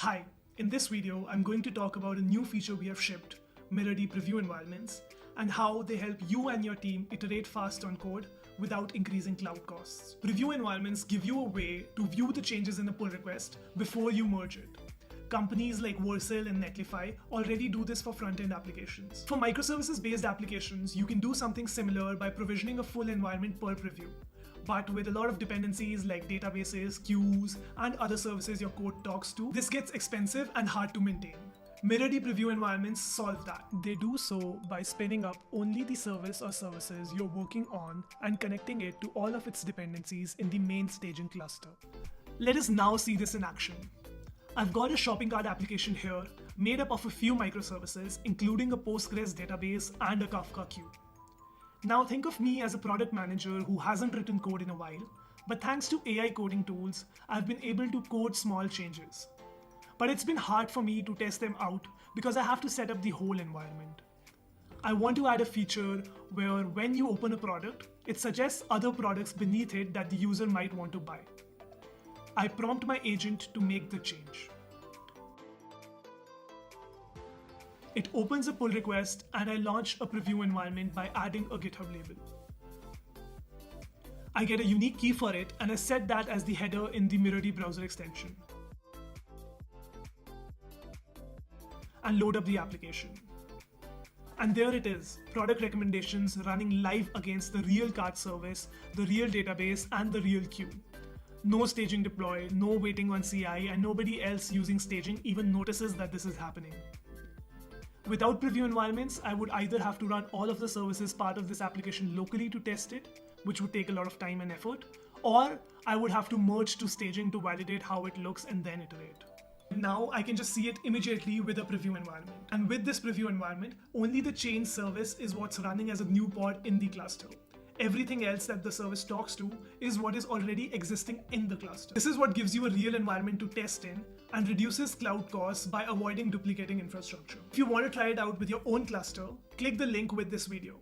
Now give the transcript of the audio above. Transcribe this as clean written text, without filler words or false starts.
Hi, in this video, I'm going to talk about a new feature we have shipped, Mirror-D preview environments, and how they help you and your team iterate fast on code without increasing cloud costs. Preview environments give you a way to view the changes in a pull request before you merge it. Companies like Vercel and Netlify already do this for front-end applications. For microservices-based applications, you can do something similar by provisioning a full environment per preview. But with a lot of dependencies like databases, queues, and other services your code talks to, this gets expensive and hard to maintain. Mirror-D preview environments solve that. They do so by spinning up only the service or services you're working on and connecting it to all of its dependencies in the main staging cluster. Let us now see this in action. I've got a shopping cart application here made up of a few microservices, including a Postgres database and a Kafka queue. Now think of me as a product manager who hasn't written code in a while, but thanks to AI coding tools, I've been able to code small changes. But it's been hard for me to test them out because I have to set up the whole environment. I want to add a feature where when you open a product, it suggests other products beneath it that the user might want to buy. I prompt my agent to make the change. It opens a pull request and I launch a preview environment by adding a GitHub label. I get a unique key for it and I set that as the header in the Mirror-D browser extension. And load up the application. And there it is, product recommendations running live against the real cart service, the real database, and the real queue. No staging deploy, no waiting on CI, and nobody else using staging even notices that this is happening. Without preview environments, I would either have to run all of the services part of this application locally to test it, which would take a lot of time and effort, or I would have to merge to staging to validate how it looks and then iterate. Now I can just see it immediately with a preview environment. And with this preview environment, only the change service is what's running as a new pod in the cluster. Everything else that the service talks to is what is already existing in the cluster. This is what gives you a real environment to test in and reduces cloud costs by avoiding duplicating infrastructure. If you want to try it out with your own cluster, click the link with this video.